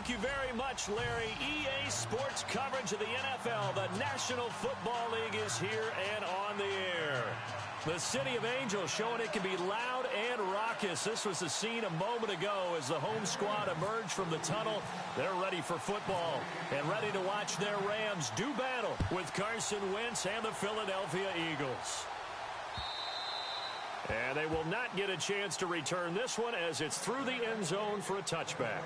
Thank you very much, Larry. EA Sports coverage of the NFL. The National Football League is here and on the air. The City of Angels showing it can be loud and raucous. This was the scene a moment ago as the home squad emerged from the tunnel. They're ready for football and ready to watch their Rams do battle with Carson Wentz and the Philadelphia Eagles. And they will not get a chance to return this one as it's through the end zone for a touchback.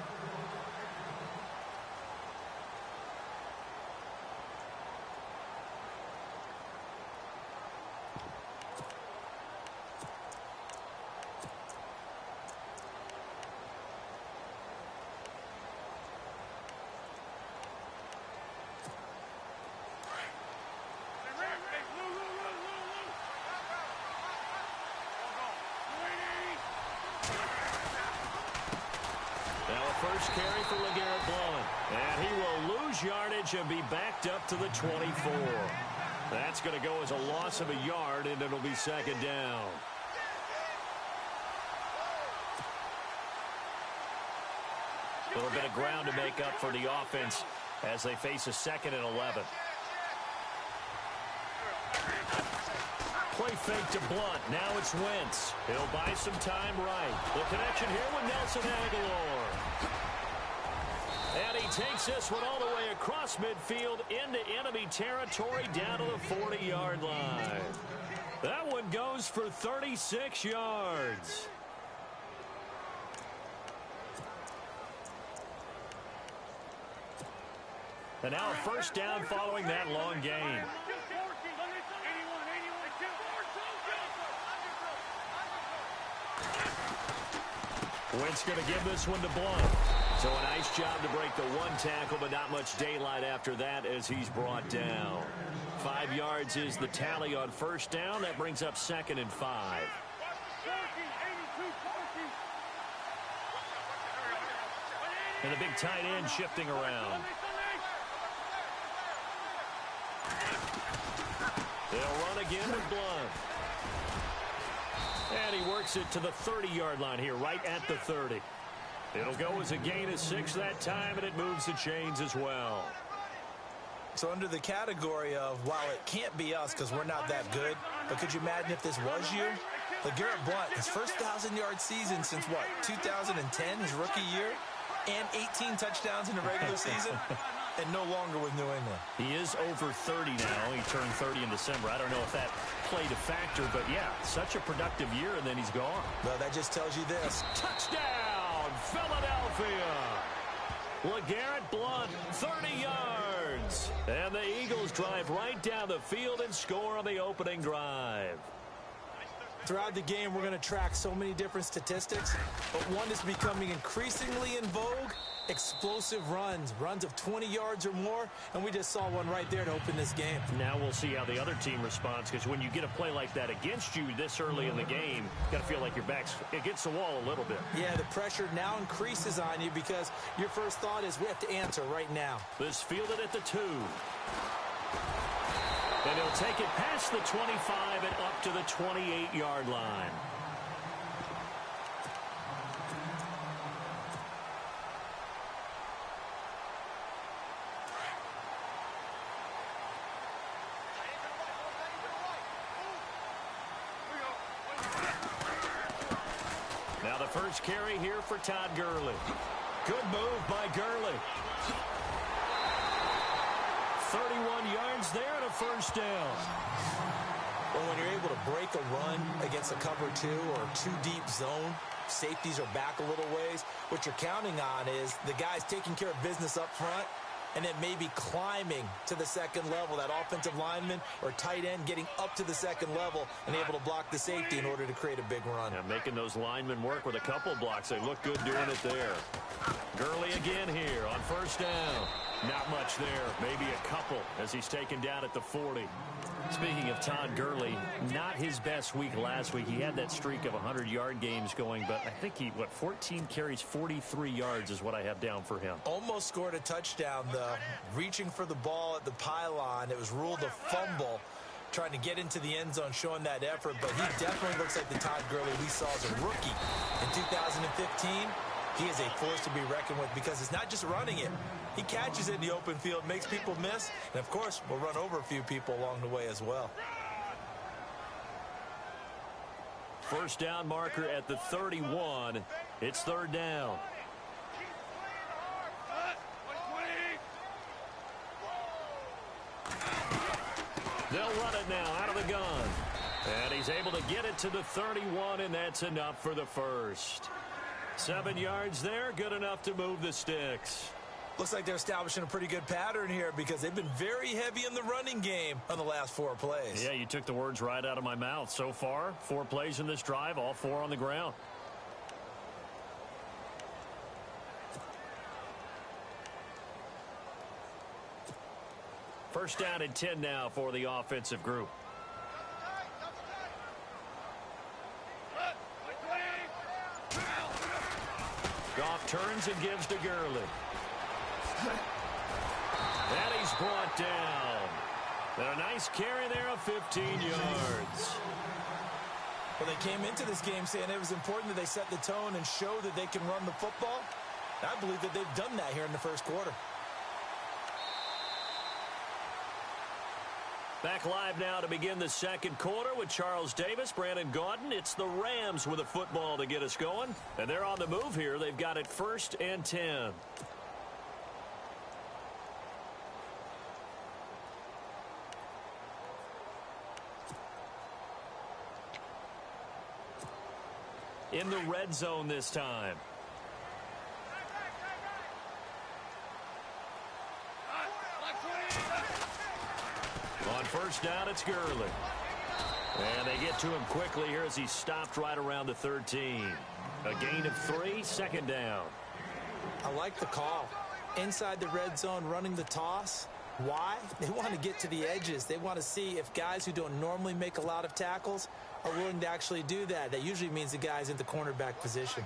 First carry for LeGarrette Blount. And he will lose yardage and be backed up to the 24. That's going to go as a loss of a yard, and it'll be second down. A little bit of ground to make up for the offense as they face a 2nd and 11. Play fake to Blount. Now it's Wentz. He'll buy some time right. The connection here with Nelson Aguilar. And he takes this one all the way across midfield into enemy territory down to the 40-yard line. That one goes for 36 yards. And now a first down following that long gain. Wentz going to give this one to Blount. So a nice job to break the one tackle, but not much daylight after that as he's brought down. 5 yards is the tally on first down. That brings up 2nd and 5. And the big tight end shifting around. They'll run again with Blount. And he works it to the 30-yard line here, right at the 30. It'll go as a gain of 6 that time, and it moves the chains as well. So under the category of, while it can't be us because we're not that good, but could you imagine if this was you? LeGarrette Blount, his first 1,000-yard season since, what, 2010, his rookie year? And 18 touchdowns in the regular season? And no longer with New England. He is over 30 now. He turned 30 in December. I don't know if that played a factor, but yeah, such a productive year, and then he's gone. Well, that just tells you this. Touchdown, Philadelphia! LeGarrette Blount, 30 yards. And the Eagles drive right down the field and score on the opening drive. Throughout the game, we're going to track so many different statistics, but one is becoming increasingly in vogue. Explosive runs of 20 yards or more, and we just saw one right there to open this game. Now we'll see how the other team responds, because when you get a play like that against you this early in the game, you got to feel like your back's against the wall a little bit. Yeah, the pressure now increases on you because your first thought is we have to answer right now. This fielded at the 2. And he'll take it past the 25 and up to the 28-yard line. Now the first carry here for Todd Gurley. Good move by Gurley. 31 yards there and a first down. Well, when you're able to break a run against a cover 2 or 2 deep zone, safeties are back a little ways. What you're counting on is the guys taking care of business up front and then maybe climbing to the second level, that offensive lineman or tight end getting up to the second level and able to block the safety in order to create a big run. Yeah, making those linemen work with a couple blocks. They look good doing it there. Gurley again here on first down. Not much there, maybe a couple as he's taken down at the 40. Speaking of Todd Gurley, not his best week last week. He had that streak of 100-yard games going, but I think he, 14 carries, 43 yards is what I have down for him. Almost scored a touchdown, though. Reaching for the ball at the pylon. It was ruled a fumble. Trying to get into the end zone, showing that effort, but he definitely looks like the Todd Gurley we saw as a rookie in 2015. He is a force to be reckoned with because it's not just running it. He catches it in the open field, makes people miss, and, of course, will run over a few people along the way as well. First down marker at the 31. It's third down. They'll run it now out of the gun. And he's able to get it to the 31, and that's enough for the first. 7 yards there, good enough to move the sticks. Looks like they're establishing a pretty good pattern here because they've been very heavy in the running game on the last 4 plays. Yeah, you took the words right out of my mouth. So far, 4 plays in this drive, all 4 on the ground. First down and 10 now for the offensive group. Goff turns and gives to Gurley. And he's brought down. And a nice carry there of 15 yards. Well, they came into this game saying it was important that they set the tone and show that they can run the football. I believe that they've done that here in the first quarter. Back live now to begin the second quarter with Charles Davis, Brandon Gaudin. It's the Rams with a football to get us going. And they're on the move here. They've got it 1st and 10. In the red zone this time. On first down, it's Gurley. And they get to him quickly here as he stopped right around the 13. A gain of 3, second down. I like the call. Inside the red zone, running the toss. Why? They want to get to the edges. They want to see if guys who don't normally make a lot of tackles are willing to actually do that. That usually means the guy's in the cornerback position.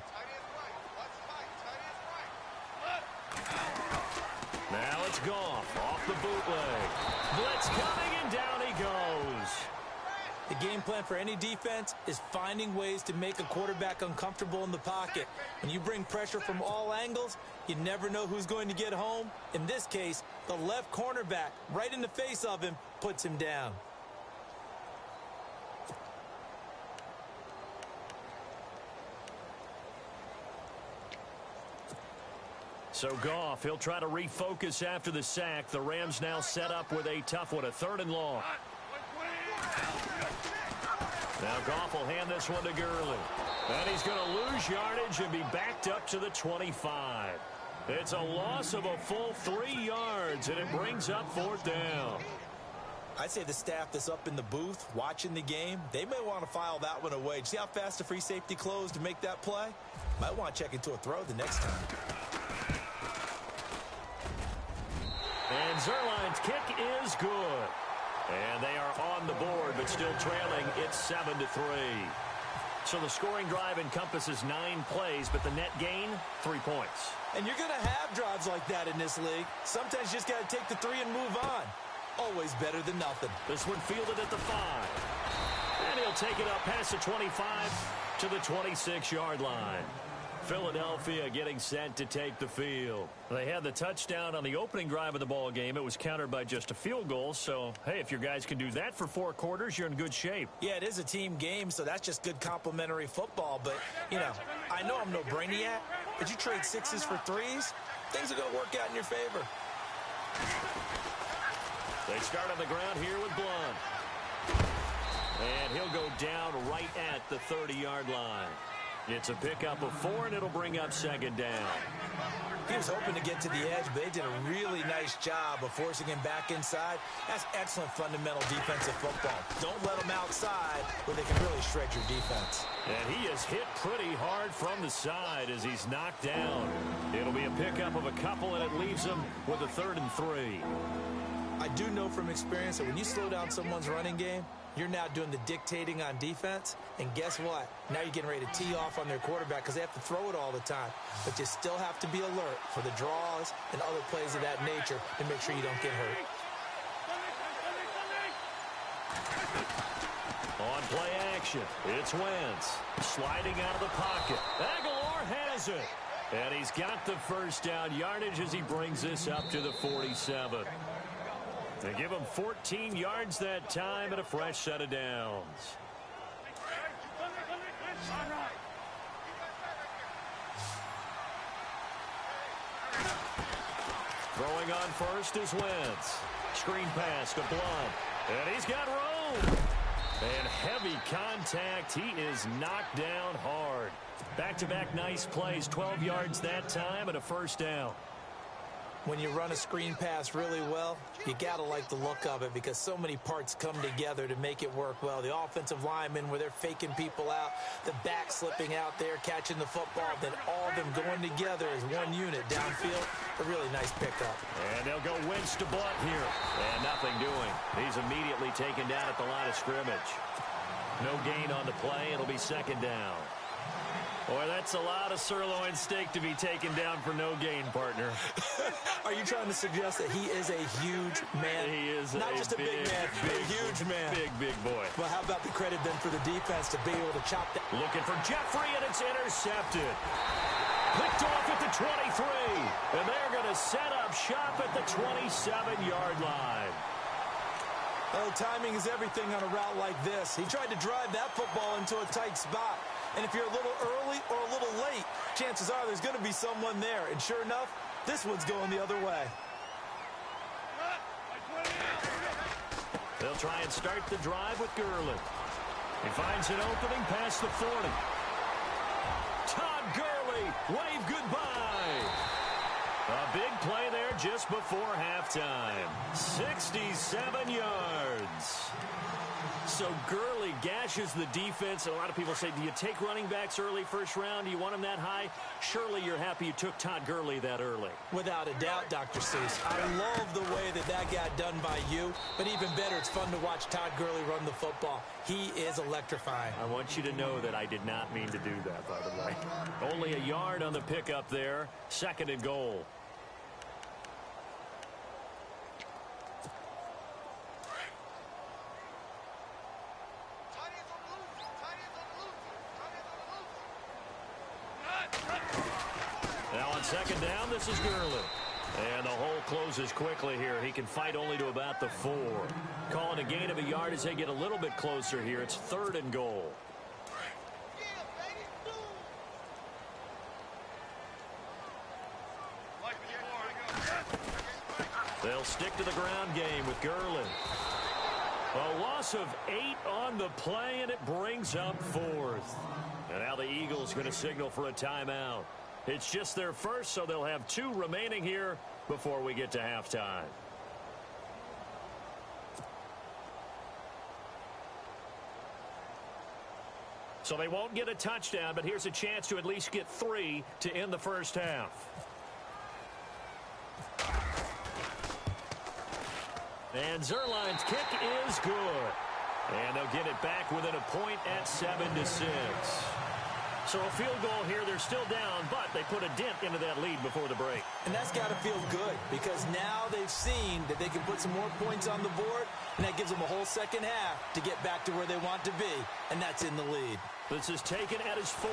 Now it's Goff off the bootleg. Blitz coming, and down he goes. The game plan for any defense is finding ways to make a quarterback uncomfortable in the pocket. When you bring pressure from all angles, you never know who's going to get home. In this case, the left cornerback, right in the face of him, puts him down. So Goff, he'll try to refocus after the sack. The Rams now set up with a tough one, a 3rd and long. Now Goff will hand this one to Gurley. And he's going to lose yardage and be backed up to the 25. It's a loss of a full 3 yards, and it brings up 4th down. I'd say the staff that's up in the booth watching the game, they may want to file that one away. See how fast the free safety closed to make that play? Might want to check into a throw the next time. And Zerline's kick is good. And they are on the board, but still trailing. It's 7-3. So the scoring drive encompasses 9 plays, but the net gain, 3 points. And you're going to have drives like that in this league. Sometimes you just got to take the 3 and move on. Always better than nothing. This one fielded at the 5. And he'll take it up past the 25 to the 26-yard line. Philadelphia getting set to take the field. They had the touchdown on the opening drive of the ball game. It was countered by just a field goal. So, hey, if your guys can do that for 4 quarters, you're in good shape. Yeah, it is a team game, so that's just good complimentary football. But, you know, I know I'm no brainiac, but you trade 6s for 3s, things are going to work out in your favor. They start on the ground here with Blunt. And he'll go down right at the 30-yard line. It's a pickup of 4, and it'll bring up 2nd down. He was hoping to get to the edge, but they did a really nice job of forcing him back inside. That's excellent fundamental defensive football. Don't let them outside where they can really shred your defense. And he is hit pretty hard from the side as he's knocked down. It'll be a pickup of a couple, and it leaves him with a 3rd and 3. I do know from experience that when you slow down someone's running game, you're now doing the dictating on defense, and guess what? Now you're getting ready to tee off on their quarterback because they have to throw it all the time. But you still have to be alert for the draws and other plays of that nature to make sure you don't get hurt. On play action, it's Wentz sliding out of the pocket. Aguilar has it. And he's got the first down yardage as he brings this up to the 47. They give him 14 yards that time and a fresh set of downs. Throwing on first is Wentz. Screen pass to Blunt. And he's got room. And heavy contact. He is knocked down hard. Back-to-back nice plays. 12 yards that time and a first down. When you run a screen pass really well, you got to like the look of it because so many parts come together to make it work well. The offensive linemen where they're faking people out, the back slipping out there, catching the football, then all of them going together as one unit downfield. A really nice pickup. And they'll go Wentz to Blunt here. And nothing doing. He's immediately taken down at the line of scrimmage. No gain on the play. It'll be second down. Boy, that's a lot of sirloin steak to be taken down for no gain, partner. Are you trying to suggest that he is a huge man? He is not just a big man, a huge man. Big boy. Well, how about the credit then for the defense to be able to chop that? Looking for Jeffrey, and it's intercepted. Picked off at the 23. And they're going to set up shop at the 27-yard line. Oh, timing is everything on a route like this. He tried to drive that football into a tight spot. And if you're a little early or a little late, chances are there's going to be someone there. And sure enough, this one's going the other way. They'll try and start the drive with Gurley. He finds an opening past the 40. Todd Gurley, wave goodbye. A big play there just before halftime. 67 yards. So Gurley gashes the defense. A lot of people say, do you take running backs early first round? Do you want them that high? Surely you're happy you took Todd Gurley that early. Without a doubt, Dr. Seuss. I love the way that got done by you. But even better, it's fun to watch Todd Gurley run the football. He is electrifying. I want you to know that I did not mean to do that, by the way. Only a yard on the pickup there. Second and goal. Second down, this is Gurley. And the hole closes quickly here. He can fight only to about the 4. Calling a gain of a yard as they get a little bit closer here. It's third and goal. They'll stick to the ground game with Gurley. A loss of 8 on the play, and it brings up fourth. And now the Eagles going to signal for a timeout. It's just their first, so they'll have 2 remaining here before we get to halftime. So they won't get a touchdown, but here's a chance to at least get 3 to end the first half. And Zerline's kick is good. And they'll get it back within a point at 7-6. So a field goal here, they're still down, but they put a dent into that lead before the break. And that's got to feel good because now they've seen that they can put some more points on the board, and that gives them a whole second half to get back to where they want to be, and that's in the lead. This is taken at his 4.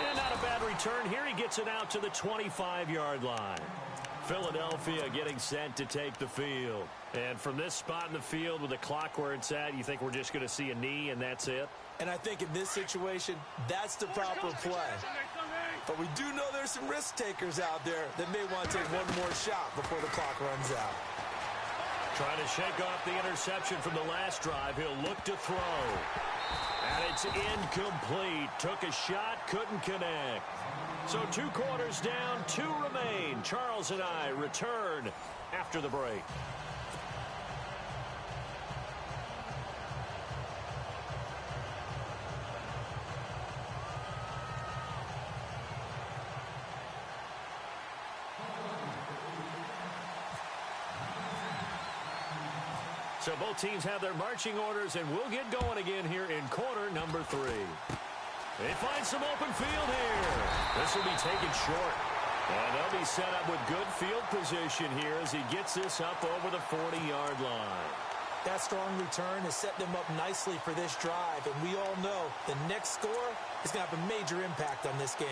And not a bad return here. He gets it out to the 25-yard line. Philadelphia getting set to take the field. And from this spot in the field with the clock where it's at, you think we're just going to see a knee and that's it? And I think in this situation, that's the proper play. But we do know there's some risk takers out there that may want to take one more shot before the clock runs out. Trying to shake off the interception from the last drive. He'll look to throw. And it's incomplete. Took a shot, couldn't connect. So 2 quarters down, 2 remain. Charles and I return after the break. So both teams have their marching orders, and we'll get going again here in quarter number 3. They find some open field here. This will be taken short. And they'll be set up with good field position here as he gets this up over the 40-yard line. That strong return has set them up nicely for this drive, and we all know the next score is going to have a major impact on this game.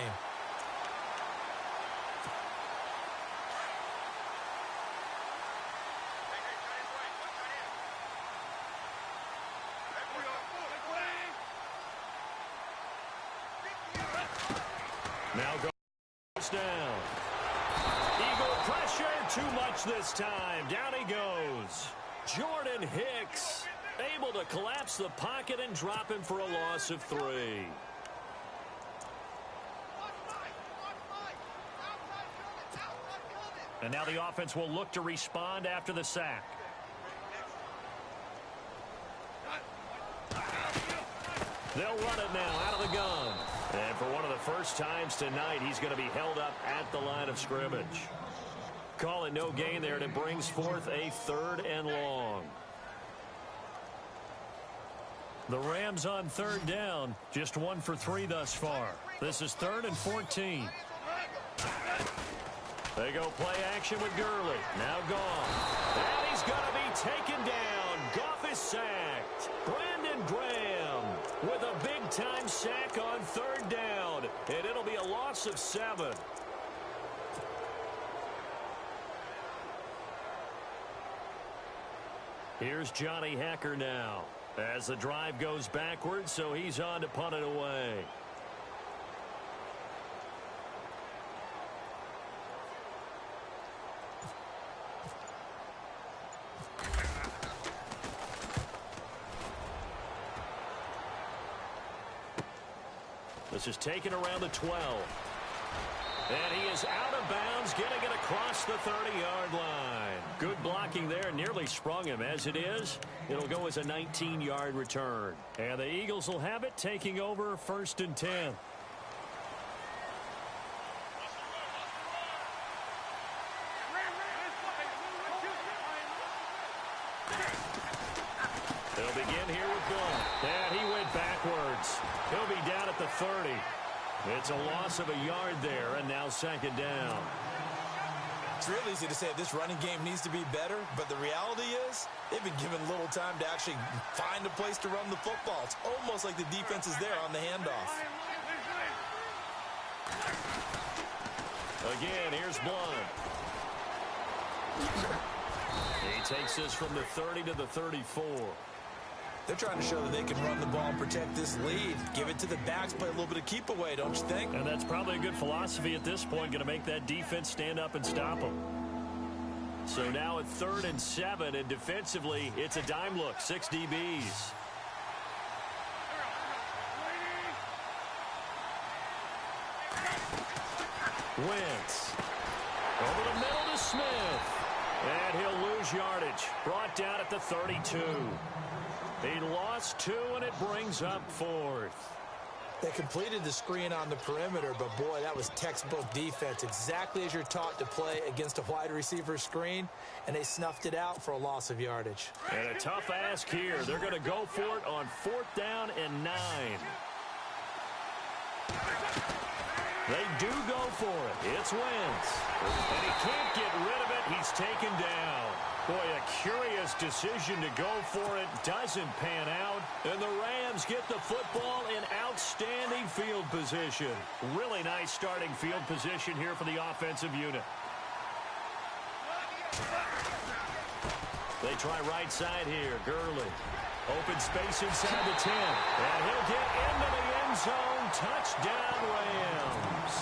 Now goes down. Eagle pressure, too much this time. Down he goes. Jordan Hicks able to collapse the pocket and drop him for a loss of 3. And now the offense will look to respond after the sack. They'll run it now out of the gun. And for one of the first times tonight, he's going to be held up at the line of scrimmage. Call it no gain there, and it brings forth a 3rd and long. The Rams on 3rd down, just 1 for 3 thus far. This is 3rd and 14. They go play action with Gurley. Now Goff. And he's going to be taken down. Goff is sacked. Brandon Graham with a big-time sack on 3rd down. And it'll be a loss of 7. Here's Johnny Hacker now as the drive goes backwards, so he's on to punt it away. This is taken around the 12. And he is out of bounds, getting it across the 30-yard line. Good blocking there, nearly sprung him. As it is, it'll go as a 19-yard return. And the Eagles will have it, taking over 1st and 10. They'll begin here with Blunt. And he went backwards. He'll be down at the 30. It's a loss of a yard there, and now 2nd down. It's real easy to say this running game needs to be better, but the reality is they've been given little time to actually find a place to run the football. It's almost like the defense is there on the handoff. Again, here's Blunt. He takes this from the 30 to the 34. They're trying to show that they can run the ball and protect this lead. Give it to the backs, play a little bit of keep away, don't you think? And that's probably a good philosophy at this point, going to make that defense stand up and stop them. So now at 3rd and 7, and defensively, it's a dime look, 6 DBs. Wentz. Over the middle to Smith. And he'll lose yardage. Brought down at the 32. He lost 2, and it brings up 4th. They completed the screen on the perimeter, but boy, that was textbook defense. Exactly as you're taught to play against a wide receiver screen, and they snuffed it out for a loss of yardage. And a tough ask here. They're going to go for it on 4th down and 9. They do go for it. It's Wentz. And he can't get rid of it. He's taken down. Boy, a curious decision to go for it. Doesn't pan out. And the Rams get the football in outstanding field position. Really nice starting field position here for the offensive unit. They try right side here. Gurley. Open space inside the 10. And he'll get into the end zone. Touchdown, Rams.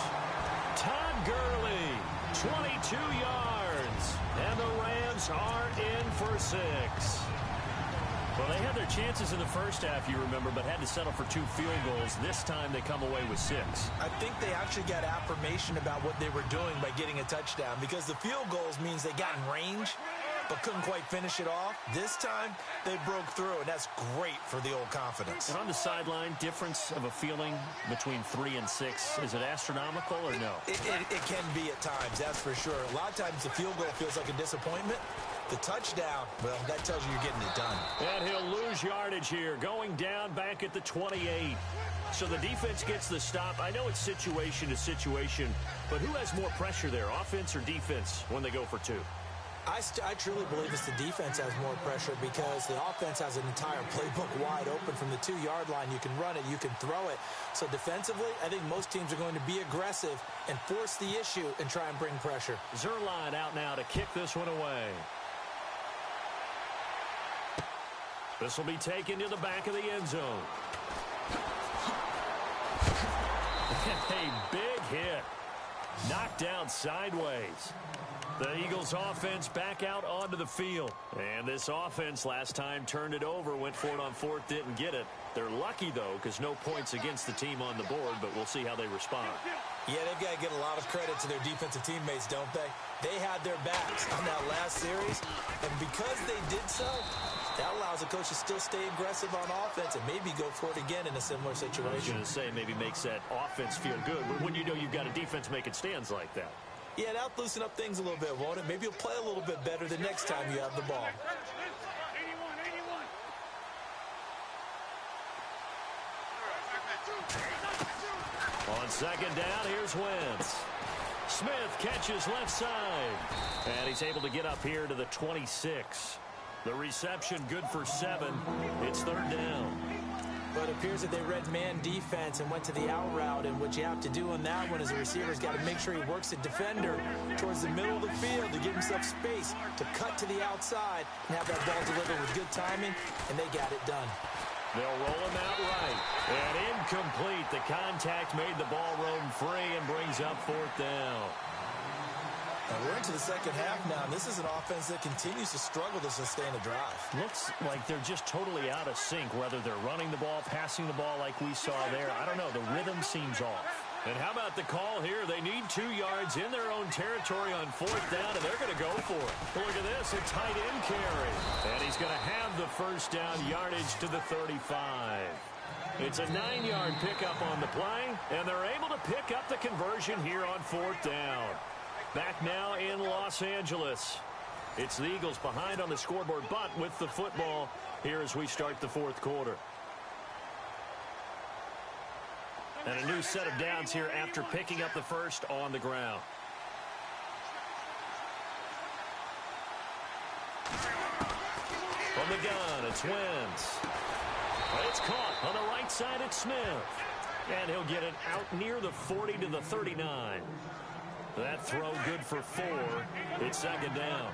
Todd Gurley, 22 yards. And the Rams are in for 6. Well, they had their chances in the first half, you remember, but had to settle for 2 field goals. This time they come away with 6. I think they actually got affirmation about what they were doing by getting a touchdown, because the field goals means they got in range but couldn't quite finish it off. This time, they broke through, and that's great for the old confidence. And on the sideline, difference of a feeling between 3 and 6, is it astronomical or no? It can be at times, that's for sure. A lot of times the field goal feels like a disappointment. The touchdown, well, that tells you you're getting it done. And he'll lose yardage here, going down back at the 28. So the defense gets the stop. I know it's situation to situation, but who has more pressure there, offense or defense, when they go for 2? I truly believe it's the defense has more pressure because the offense has an entire playbook wide open from the 2-yard line. You can run it, you can throw it. So defensively, I think most teams are going to be aggressive and force the issue and try and bring pressure. Zerline out now to kick this one away. This will be taken to the back of the end zone. A big hit. Knocked down sideways. The Eagles offense back out onto the field. And this offense last time turned it over, went for it on fourth, didn't get it. They're lucky, though, because no points against the team on the board, but we'll see how they respond. Yeah, they've got to get a lot of credit to their defensive teammates, don't they? They had their backs on that last series, and because they did so, that allows the coach to still stay aggressive on offense and maybe go for it again in a similar situation. I was going to say maybe makes that offense feel good, but when you know you've got a defense making stands like that. Yeah, that'll loosen up things a little bit, won't it? Maybe you'll play a little bit better the next time you have the ball. On second down, here's Wentz. Smith catches left side. And he's able to get up here to the 26. The reception good for 7. It's third down. But it appears that they read man defense and went to the out route. And what you have to do on that one is the receiver's got to make sure he works the defender towards the middle of the field to give himself space to cut to the outside and have that ball delivered with good timing, and they got it done. They'll roll him out right. And incomplete. The contact made the ball roam free and brings up fourth down. And we're into the second half now, and this is an offense that continues to struggle to sustain a drive. Looks like they're just totally out of sync, whether they're running the ball, passing the ball like we saw there. I don't know. The rhythm seems off. And how about the call here? They need 2 yards in their own territory on fourth down, and they're going to go for it. Look at this, a tight end carry. And he's going to have the first down yardage to the 35. It's a 9-yard pickup on the play, and they're able to pick up the conversion here on fourth down. Back now in Los Angeles. It's the Eagles behind on the scoreboard, but with the football here as we start the fourth quarter. And a new set of downs here after picking up the first on the ground. From the gun, it's Wentz. It's caught on the right side, it's Smith. And he'll get it out near the 40 to the 39. That throw good for 4. It's second down.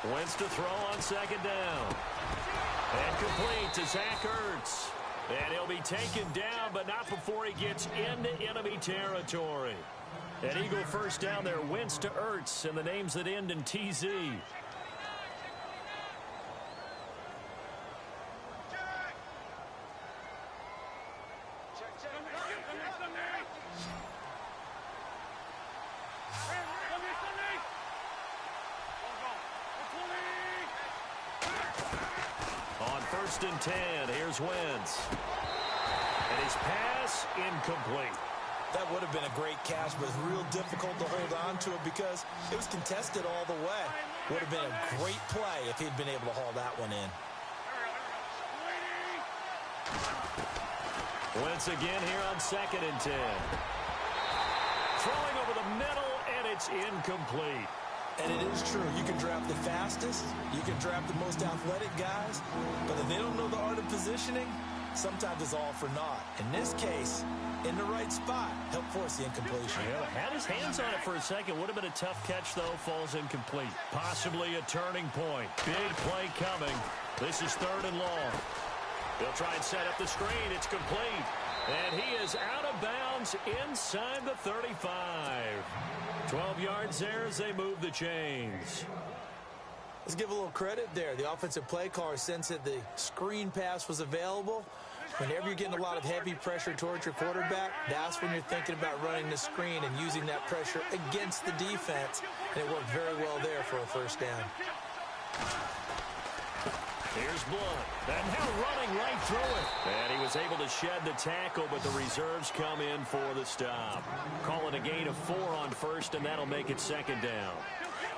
Wentz to throw on second down. And complete to Zach Ertz. And he'll be taken down, but not before he gets into enemy territory. An Eagle first down there, Wentz to Ertz, and the names that end in TZ. First and 10. Here's Wentz. And his pass incomplete. That would have been a great catch, but it's real difficult to hold on to it because it was contested all the way. Would have been a great play if he'd been able to haul that one in. Wentz again here on second and 10. Throwing over the middle, and it's incomplete. And it is true. You can draft the fastest. You can draft the most athletic guys. But if they don't know the art of positioning, sometimes it's all for naught. In this case, in the right spot, help force the incompletion. Yeah, had his hands on it for a second. Would have been a tough catch, though. Falls incomplete. Possibly a turning point. Big play coming. This is third and long. They'll try and set up the screen. It's complete. And he is out of bounds inside the 35. 12 yards there as they move the chains. Let's give a little credit there. The offensive play caller sensed that the screen pass was available. Whenever you're getting a lot of heavy pressure towards your quarterback, that's when you're thinking about running the screen and using that pressure against the defense. And it worked very well there for a first down. Here's Blunt. And now running right through it. And he was able to shed the tackle, but the reserves come in for the stop. Call it a gain of 4 on first, and that'll make it second down.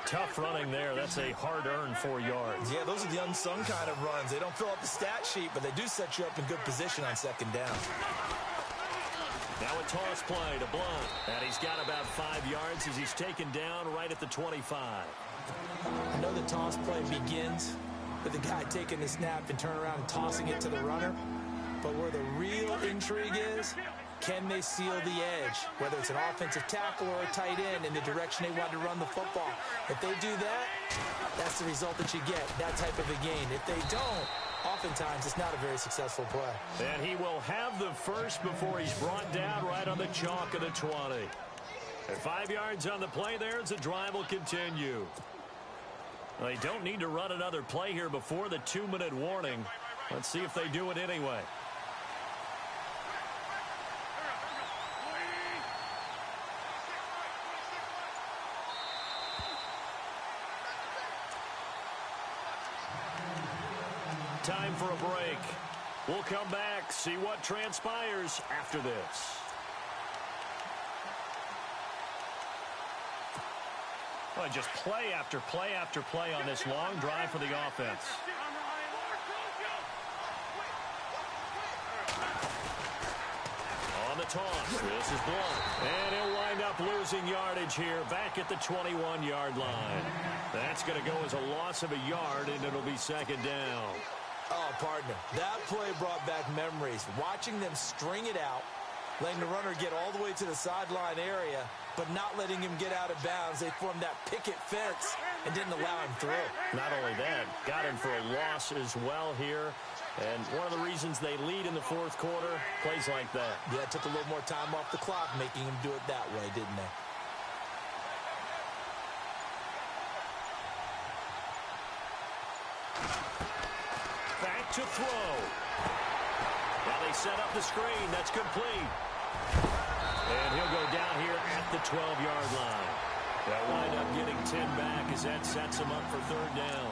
Tough running there. That's a hard-earned 4 yards. Yeah, those are the unsung kind of runs. They don't fill up the stat sheet, but they do set you up in good position on second down. Now a toss play to Blunt. And he's got about 5 yards as he's taken down right at the 25. I know the toss play begins with the guy taking the snap and turn around and tossing it to the runner. But where the real intrigue is, can they seal the edge? Whether it's an offensive tackle or a tight end in the direction they want to run the football. If they do that, that's the result that you get, that type of a gain. If they don't, oftentimes it's not a very successful play. And he will have the first before he's brought down right on the chalk of the 20. At 5 yards on the play there as the drive will continue. They don't need to run another play here before the 2-minute warning. Let's see if they do it anyway. Time for a break. We'll come back, see what transpires after this. Well, just play after play after play on this long drive for the offense. On the toss, this is Blunt. And he'll wind up losing yardage here back at the 21-yard line. That's going to go as a loss of a yard, and it'll be second down. Oh, partner, that play brought back memories. Watching them string it out, letting the runner get all the way to the sideline area, but not letting him get out of bounds. They formed that picket fence and didn't allow him through. Not only that, got him for a loss as well here. And one of the reasons they lead in the fourth quarter, plays like that. Yeah, it took a little more time off the clock, making him do it that way, didn't they? Back to throw. Now they set up the screen. That's complete. And he'll go down here at the 12-yard line. They'll wind up getting 10 back as that sets him up for third down.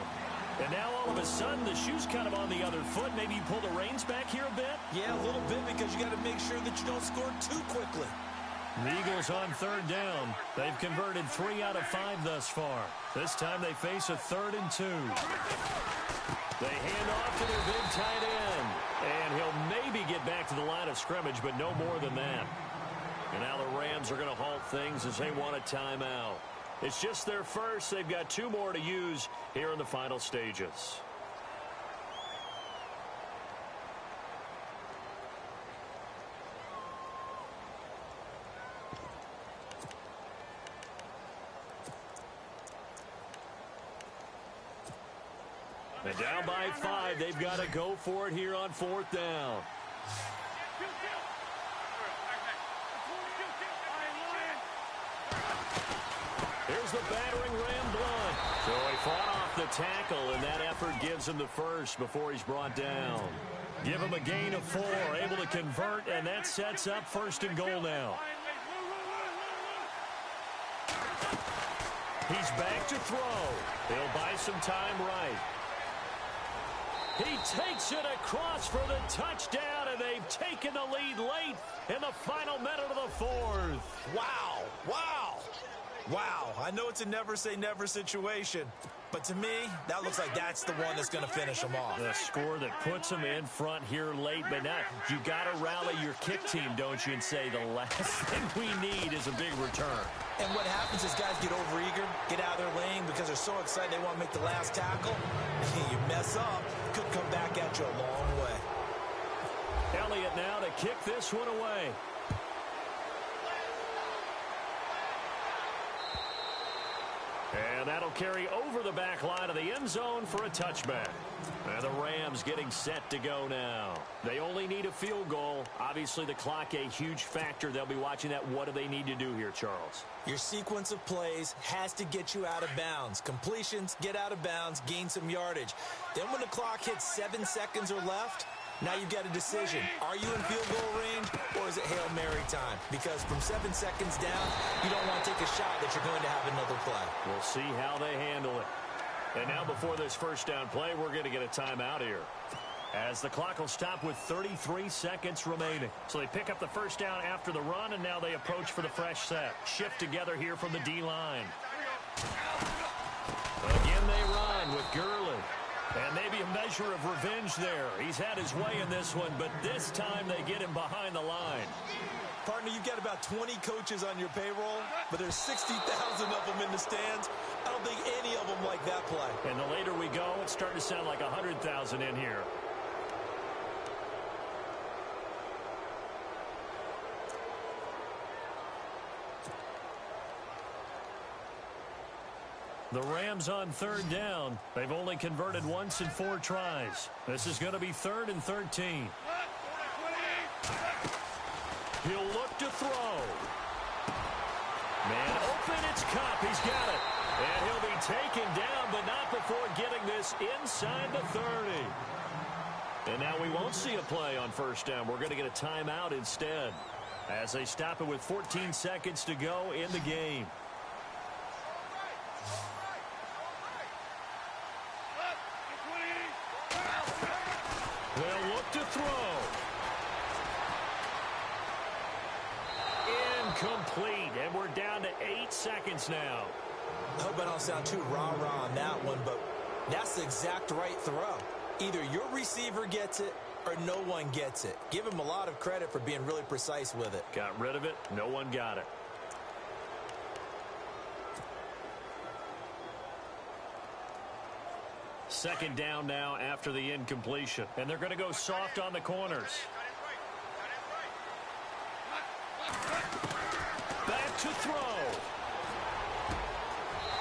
And now all of a sudden the shoe's kind of on the other foot. Maybe you pull the reins back here a bit? Yeah, a little bit, because you got to make sure that you don't score too quickly. The Eagles on third down. They've converted 3 out of 5 thus far. This time they face a 3rd and 2. They hand off to their big tight end. And he'll maybe get back to the line of scrimmage, but no more than that. And now the Rams are going to halt things as they want a timeout. It's just their first. They've got 2 more to use here in the final stages. And down by 5, they've got to go for it here on 4th down. Here's the battering ram, Blunt. So he fought off the tackle, and that effort gives him the first before he's brought down. Give him a gain of 4, able to convert, and that sets up 1st and goal now. He's back to throw. He'll buy some time right. He takes it across for the touchdown, and they've taken the lead late in the final minute of the 4th. Wow, wow, wow. I know it's a never-say-never situation, but to me, that looks like that's the one that's going to finish them off. The score that puts them in front here late, but now you got to rally your kick team, don't you, and say the last thing we need is a big return. And what happens is guys get overeager, get out of their lane because they're so excited they want to make the last tackle. You mess up, could come back at you a long way. Elliott now to kick this one away. And that'll carry over the back line of the end zone for a touchback. And the Rams getting set to go now. They only need a field goal. Obviously, the clock a huge factor. They'll be watching that. What do they need to do here, Charles? Your sequence of plays has to get you out of bounds. Completions, get out of bounds, gain some yardage. Then when the clock hits 7 seconds or left, now you've got a decision. Are you in field goal range, or is it Hail Mary time? Because from 7 seconds down, you don't want to take a shot that you're going to have another play. We'll see how they handle it. And now before this first down play, we're going to get a timeout here, as the clock will stop with 33 seconds remaining. So they pick up the first down after the run, and now they approach for the fresh set. Shift together here from the D-line. Again, they run with Gurley. And maybe a measure of revenge there. He's had his way in this one, but this time they get him behind the line. Partner, you've got about 20 coaches on your payroll, but there's 60,000 of them in the stands. I don't think any of them like that play. And the later we go, it's starting to sound like 100,000 in here. The Rams on third down. They've only converted once in 4 tries. This is going to be 3rd and 13. He'll look to throw. Man open, it's Cup. He's got it. And he'll be taken down, but not before getting this inside the 30. And now we won't see a play on first down. We're going to get a timeout instead as they stop it with 14 seconds to go in the game. They'll look to throw. Incomplete, and we're down to 8 seconds now. I hope I don't sound too rah-rah on that one, but that's the exact right throw. Either your receiver gets it or no one gets it. Give him a lot of credit for being really precise with it. Got rid of it. No one got it. Second down now after the incompletion. And they're going to go soft on the corners. Back to throw.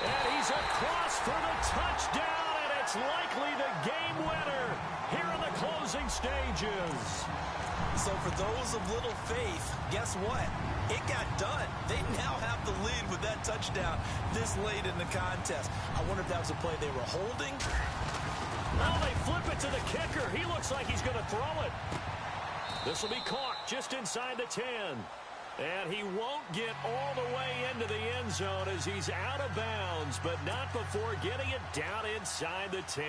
And he's across for the touchdown, and it's likely the game winner here in the closing stages. So for those of little faith, guess what? It got done. They now have the lead with that touchdown this late in the contest. I wonder if that was a play they were holding. Oh, they flip it to the kicker. He looks like he's going to throw it. This will be caught just inside the 10. And he won't get all the way into the end zone as he's out of bounds, but not before getting it down inside the 10.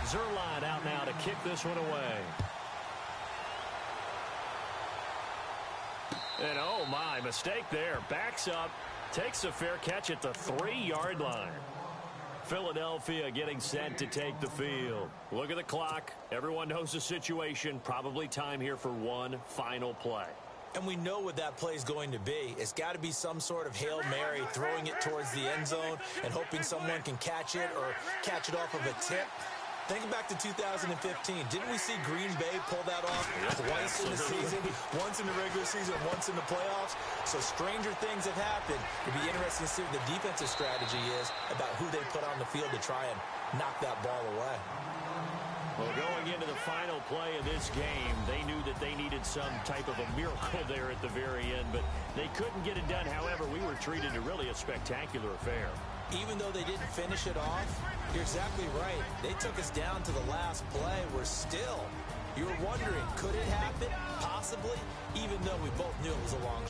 Zerline out now to kick this one away. And oh my, mistake there. Backs up, takes a fair catch at the 3-yard line. Philadelphia getting set to take the field. Look at the clock. Everyone knows the situation. Probably time here for one final play. And we know what that play is going to be. It's got to be some sort of Hail Mary, throwing it towards the end zone and hoping someone can catch it or catch it off of a tip. Thinking back to 2015, didn't we see Green Bay pull that off twice in the season? Once in the regular season, once in the playoffs. So stranger things have happened. It'd be interesting to see what the defensive strategy is about who they put on the field to try and knock that ball away. Well, going into the final play of this game, they knew that they needed some type of a miracle there at the very end, but they couldn't get it done. However, we were treated to really a spectacular affair. Even though they didn't finish it off, you're exactly right. They took us down to the last play. We're still, you were wondering, could it happen? Possibly, even though we both knew it was a long